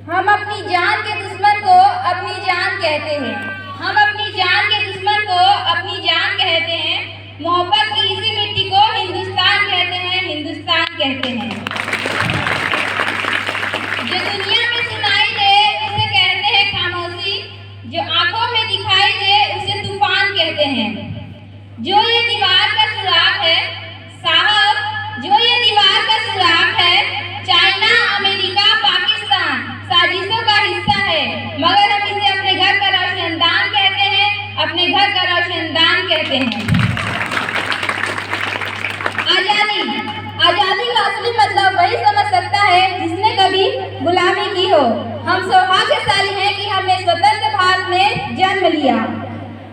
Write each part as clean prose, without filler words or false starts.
हम अपनी जान के दुश्मन को अपनी जान कहते हैं। हम अपनी जान के दुश्मन को अपनी जान कहते हैं। मोहब्बत की इसी मिट्टी को हिंदुस्तान कहते हैं, हिंदुस्तान कहते हैं। जो दुनिया में सुनाई दे उसे कहते हैं खामोशी, जो आंखों में दिखाई दे उसे तूफान कहते हैं। जो ये दीवार का सुराग है साहब, जो ये दीवार का सुराग है, चाइना, अमेरिका, पाकिस्तान साजिशों का हिस्सा है, मगर हम इसे अपने घर का रोशनदान कहते हैं, अपने घर का रोशनदान कहते हैं। आजादी, आजादी का असली मतलब वही समझ सकता है जिसने कभी गुलामी की हो। हम सौभाग्यशाली हैं कि हमने स्वतंत्र भारत में जन्म लिया।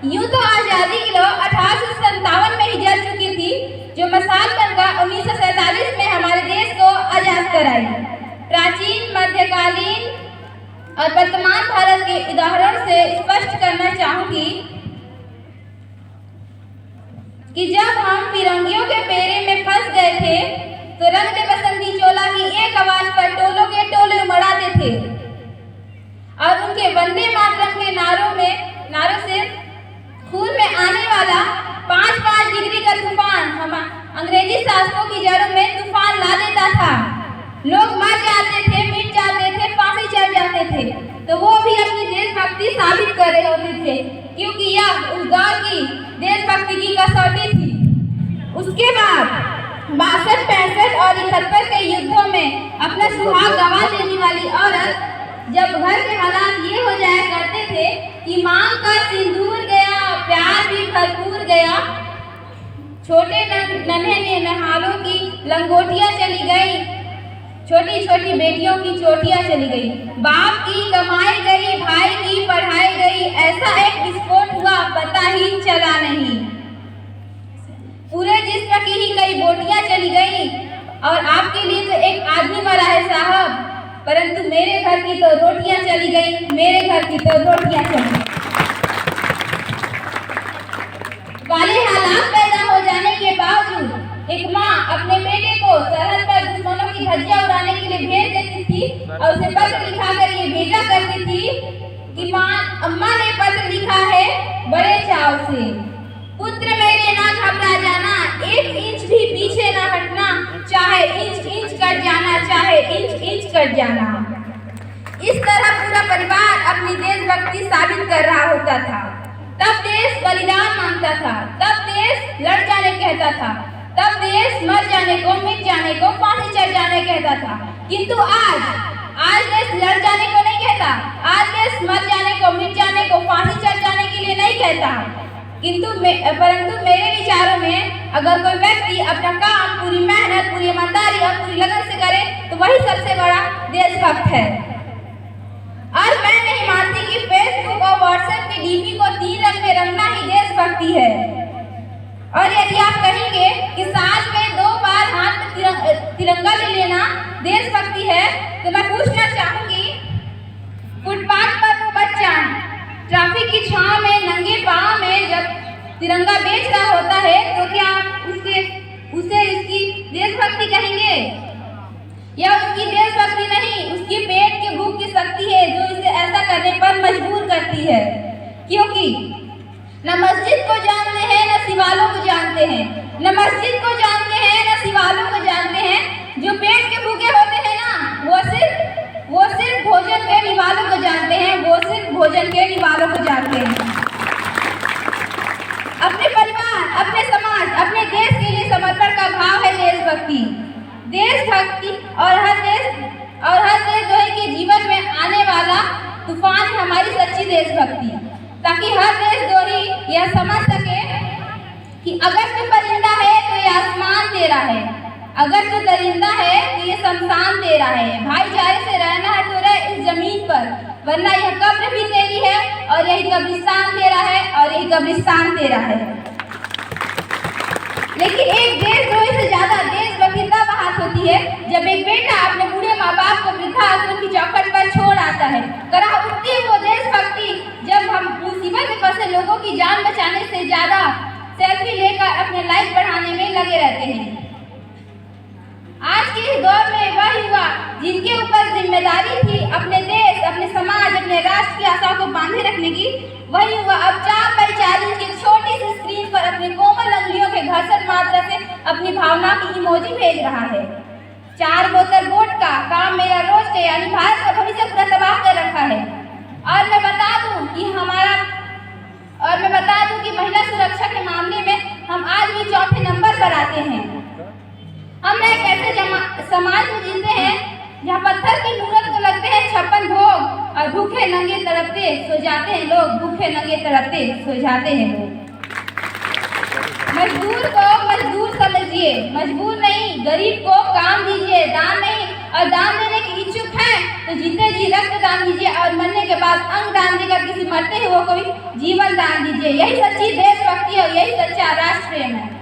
यूं तो आजादी की लौ 1857 में ही जल चुकी थी, जो मसाल बनकर 1947 में हमारे देश को आजाद कराई। प्राचीन, मध्यकालीन और वर्तमान भारत के उदाहरण से स्पष्ट करना चाहूंगी कि जब हम फिरंगियों के फेरे में फंस गए थे तो रंग दे बसंती चोला की एक आवाज पर टोलों के टोले उमड़ाते थे और उनके वंदे मातरम के नारों से खून में आने वाला 5-5 डिग्री का तूफान हम अंग्रेजी शासकों की जड़ों में तूफान ला देता था। लोग मर जाते थे, मिट जाते थे, फांसी चढ़ जाते थे, तो वो भी अपनी देशभक्ति साबित कर रहे होते थे, क्योंकि यह उस दौर की देशभक्ति की कसौटी थी। उसके बाद 62, 65 और 71 के युद्धों में अपना सुहाग गंवा देने वाली औरत जब घर के हालात ये हो जाया करते थे कि मांग का सिंदूर गया, प्यार भी भरपूर गया, छोटे नन्हे नहालों की लंगोटियां चली गई, छोटी छोटी बेटियों की चोटियां चली गई, बाप की कमाई गई, भाई की पढ़ाई गई, ऐसा एक विस्फोट हुआ पता ही चला नहीं। पूरे जिस्म की ही कई बोटियां चली गई और आपके लिए तो एक आदमी मरा है साहब, परंतु मेरे घर की तो रोटियां चली गई, मेरे घर की तो रोटियां चली गई। वाले हालात पैदा हो जाने के बावजूद एक माँ अपने बेटे को सरहद पर दुश्मनों की धज्जियां उड़ाने के लिए भेज देती थी और उसे पत्र लिखाकर ये भेजा करती थी कि माँ, अम्मा ने पत्र लिखा है बड़े चाव से, पुत्र मेरे ना घबरा जाना, 1 इंच भी पीछे ना हटना, चाहे इंच इंच कट जाना, चाहे इंच इंच कट जाना। इस तरह पूरा परिवार अपनी देशभक्ति साबित कर रहा होता था। तब देश बलिदान मांगता था, तब देश लड़ जाने कहता था, तब देश मर जाने को, मिट जाने को, फांसी चढ़ जाने कहता था। किंतु आज देश लड़ जाने को नहीं कहता, आज देश मर जाने को, मिट जाने को, फांसी चढ़ जाने के लिए नहीं कहता। परंतु मेरे विचारों में अगर कोई व्यक्ति अपना काम पूरी मेहनत, पूरी ईमानदारी और पूरी लगन से करे तो वही सबसे बड़ा देशभक्त है। और मैं नहीं मानती कि फेसबुक और व्हाट्सएप के डीपी को 3 रंग में रंगना ही देशभक्ति है। और यदि आप कहेंगे कि साल में 2 बार हाथ में तिरंगा ले लेना देशभक्ति है, तो मैं पूछना चाहूंगी, फुटपाथ पर वो बच्चा ट्रैफिक की छांव में नंगे पांव में जब तिरंगा बेच रहा होता है तो क्या उसे उसकी देशभक्ति कहेंगे? या उसकी देशभक्ति नहीं, उसकी पेट के भूख की शक्ति है जो इसे ऐसा करने पर मजबूर करती है। क्योंकि न मस्जिद को जानते हैं, न शिवालों को जानते हैं, न मस्जिद को जानते हैं, न शिवालों को जानते हैं। जो पेट के भूखे होते हैं ना, वो सिर्फ भोजन के निवालों को जानते हैं, वो सिर्फ भोजन के निवालों को जानते हैं। अपने परिवार, अपने समाज, अपने देश के लिए समर्पण का भाव है देशभक्ति। देशभक्ति और हर देशद्रोही के जीवन में आने वाला तूफान है हमारी सच्ची देशभक्ति, ताकि हर देशद्रोही यह समझ सके कि अगर तू परिंदा है तो ये आसमान तेरा है, अगर तू दरिंदा है तो ये शमशान तेरा है। भाईचारे से रहना है तो रह इस जमीन पर, वरना यह कब्र भी तेरी है और यही कब्रिस्तान तेरा है और यही कब्रिस्तान तेरा है। लेकिन एक देशद्रोही से ज्यादा देशभक्ति तब बात होती है जब एक बेटा अपने बूढ़े माँ बाप को वृद्धाश्रम की चौखट पर छोड़ आता है। करा उठती वो देशभक्ति जब हम मुसीबत में फंसे लोगों की जान बचाने से ज्यादा सेल्फी लेकर अपने लाइफ बढ़ाने में लगे रहते हैं। आज के इस दौर में वह युवा जिनके ऊपर जिम्मेदारी थी अपने देश अपने राष्ट्र की आशा को बांधे रखने की, वही युवा अब 4x4 इंच की छोटी सी स्क्रीन पर अपनी कोमल अंगुलियों के घर्षण मात्रा से अपनी भावना की इमोजी भेज रहा है। 4 बोतल वोट का काम मेरा रोज के यानी भारत का भविष्य पूरा तबाह कर रखा है। और मैं बता दूं कि महिला सुरक्षा के मामले में हम आज भी चौथे नंबर पर आते हैं। हम एक ऐसे समाज में जीते हैं जहाँ पत्थर की मूरत को लगते हैं 56 भोग और भूखे नंगे तड़पते सो जाते हैं लोग, भूखे नंगे तड़पते सो जाते हैं लोग। मजदूर को मजदूर समझिए, मजबूर नहीं, गरीब को काम दीजिए, दान नहीं। और दान देने की इच्छुक है तो जीते जी रक्त दान दीजिए और मरने के बाद अंग दान देकर किसी मरते हुए को भी जीवन दान दीजिए। यही सच्ची देशभक्ति है, यही सच्चा राष्ट्र प्रेम है।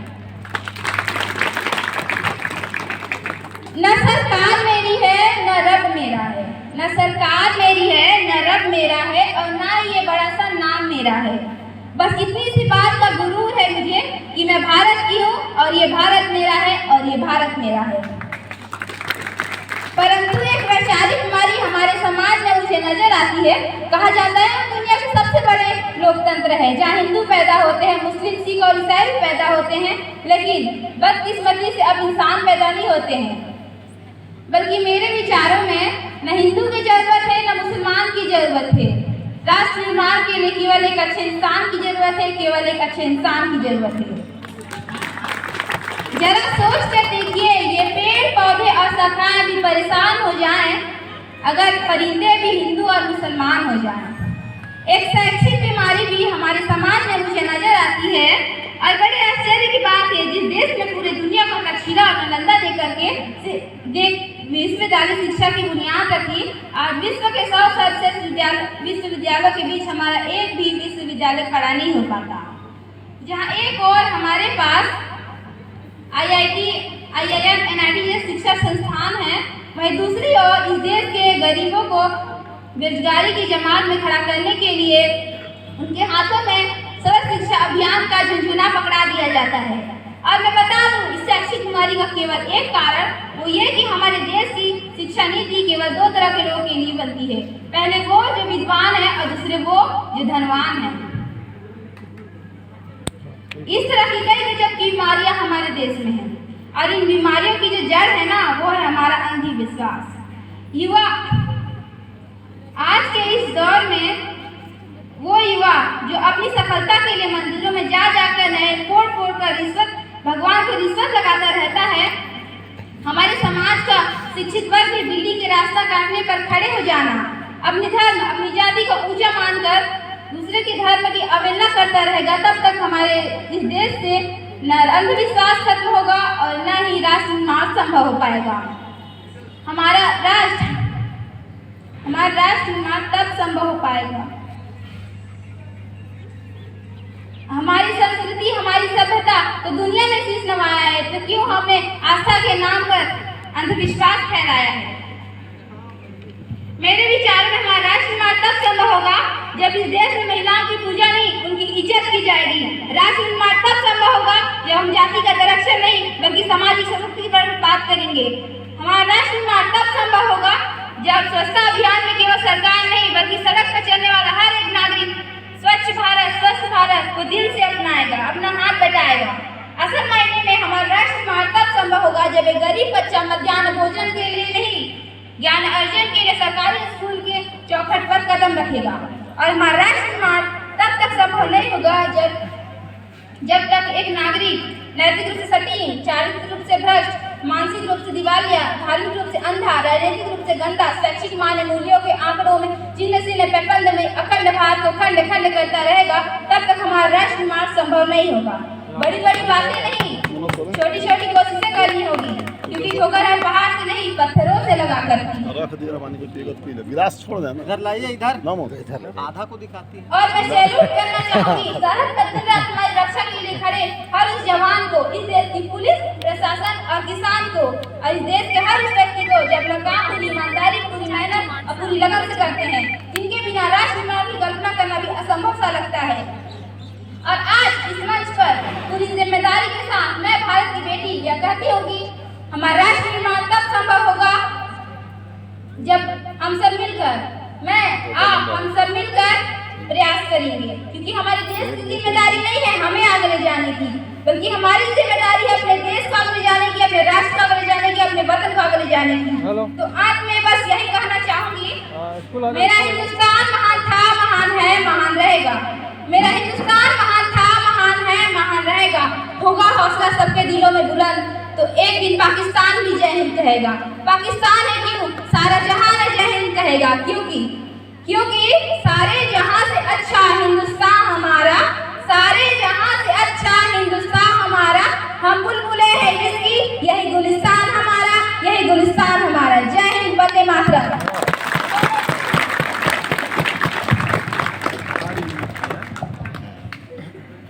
न सरकार मेरी है न रब मेरा है, न सरकार मेरी है न रब मेरा है और ना ये बड़ा सा नाम मेरा है। बस इतनी सी बात का गुरूर है मुझे कि मैं भारत की हूँ और ये भारत मेरा है और ये भारत मेरा है। परंतु एक वैचारिक बीमारी हमारे समाज में मुझे नजर आती है। कहा जाता है हम दुनिया के सबसे बड़े लोकतंत्र है, जहाँ हिंदू पैदा होते हैं, मुस्लिम, सिख और ईसाई भी पैदा होते हैं, लेकिन बदकिस्मती से अब इंसान पैदा नहीं होते हैं। बल्कि मेरे विचारों में न हिंदू की जरूरत है न मुसलमान की जरूरत है। राष्ट्र निर्माण के लिए केवल एक अच्छे इंसान की जरूरत है, केवल एक अच्छे इंसान की जरूरत है। जरा सोच कर देखिए, ये पेड़ पौधे और शाखाएं भी परेशान हो जाएं अगर परिंदे भी हिंदू और मुसलमान हो जाएं। एक शैक्षिक बीमारी भी हमारे समाज में मुझे नजर आती है और बड़े आश्चर्य की बात है, जिस देश में पूरे दुनिया को तक्षशिला और नालंदा दे करके विश्वविद्यालय शिक्षा की बुनियाद रखी, आज विश्व के 100 सर्वश्रेष्ठ विश्वविद्यालयों के बीच हमारा एक भी विश्वविद्यालय खड़ा नहीं हो पाता। जहाँ एक और हमारे पास IIT, IIM, NIT जैसे शिक्षा संस्थान है, वहीं दूसरी ओर इस देश के गरीबों को बेरोजगारी की जमात में खड़ा करने के लिए उनके हाथों में सर्व शिक्षा अभियान का झुंझुना पकड़ा दिया जाता है। और मैं बता दूं, इस शैक्षिक बीमारी का केवल एक कारण वो ये कि हमारे देश की शिक्षा नीति केवल 2 तरह के लोगों के लिए बनती है। पहले वो जो विद्वान है और दूसरे वो जो धनवान है। इस तरह की कई गजब की बीमारियां हमारे देश में हैं और इन बीमारियों की जो जड़ है ना, वो है हमारा अंधविश्वास। युवा आज के इस दौर में वो युवा जो अपनी सफलता के लिए मंदिरों में जा जाकर नए फोड़ कर रिश्वत, भगवान को रिश्वत लगाता रहता है। हमारे समाज का शिक्षित वर्ग भी बिल्ली के रास्ता काटने पर खड़े हो जाना, अपने धर्म, अपनी जाति को ऊंचा मानकर दूसरे के धर्म की अवहेलना करता रहेगा, तब तक हमारे इस देश से न अंधविश्वास खत्म होगा और न ही राष्ट्र निर्माण संभव हो पाएगा। हमारा राष्ट्र निर्माण तब संभव हो पाएगा। हमारी संस्कृति, हमारी सभ्यता तो दुनिया में शीश नवाया है, तो क्यों हमने आस्था के नाम पर अंधविश्वास फैलाया है? मेरे विचार में हमारा राष्ट्र निर्माण तब संभव होगा जब इस देश में महिलाओं की पूजा नहीं, उनकी इज्जत की जाएगी। राष्ट्र निर्माण तब संभव होगा जब हम जाति का संरक्षण नहीं बल्कि सामाजिक शक्ति पर बात करेंगे। हमारा राष्ट्र निर्माण तब संभव होगा जब स्वच्छता अभियान में केवल सरकार नहीं बल्कि सड़क पर चलने वाला हर एक नागरिक स्वच्छ भारत को दिल से अपनाएगा, अपना हाथ बटाएगा। असल मायने में हमारा राष्ट्र निर्माण तब संभव होगा जब एक गरीब बच्चा मध्याह्न भोजन के लिए नहीं, ज्ञान अर्जन के लिए सरकारी स्कूल के चौखट पर कदम रखेगा। और हमारा राष्ट्र निर्माण तब तक संभव नहीं होगा जब तक एक नागरिक नैतिक रूप से सटीक, चारित्रिक रूप से भ्रष्ट, मानसिक रूप से दिवालिया, धार्मिक रूप से अंधा, राजनीतिक रूप से गंदा, शैक्षिक मान्य मूल्यों के आंकड़ों में चिन्ह पेपंद में अखंड भारत को खंड करता रहेगा, तब तक हमारा राष्ट्र निर्माण संभव नहीं होगा। बड़ी बातें नहीं, छोटी कोशिशें करनी होगी, क्योंकि ठोकर हम पहाड़ से नहीं पत्थरों से लगा करती है। गिलास छोड़ देना, इधर लाइए, इधर इधर आधा को दिखाती है। और मैं सैल्यूट करना चाहूंगी सरहद पर दिन रात हमारी रक्षा के लिए खड़े हर उस जवान को, इस देश की पुलिस, प्रशासन और किसान को, और इस देश के हर उस व्यक्ति को जो अपना काम पूरी ईमानदारी, पूरी मेहनत और पूरी लगन से करते हैं, जिनके बिना राष्ट्र निर्माण की कल्पना करना भी असंभव सा लगता है। और आज इस मंच पर पूरी जिम्मेदारी के साथ मैं भारत की बेटी यह कहती हूँ कि हमारा राष्ट्र निर्माण तब संभव होगा जब हम सब मिलकर मैं आप हम सब मिलकर प्रयास करेंगे, क्योंकि हमारे देश की जिम्मेदारी नहीं है हमें आगे ले जाने की, बल्कि हमारी जिम्मेदारी है अपने देश को आगे ले जाने की, अपने राष्ट्र को आगे ले जाने की, अपने वतन को आगे ले जाने की। तो आज मैं बस यही कहना चाहूंगी, मेरा हिंदुस्तान महान था, महान है, महान रहेगा। मेरा हिंदुस्तान महान था, महान है, महान रहेगा। होगा हौसला सबके दिलों में बुलंद, तो एक दिन पाकिस्तान भी जय हिंद कहेगा। पाकिस्तान है क्यों, सारा जहान है जय हिंद कहेगा, क्योंकि सारे जहां से अच्छा हिंदुस्तान हमारा, सारे जहां से अच्छा हिंदुस्तान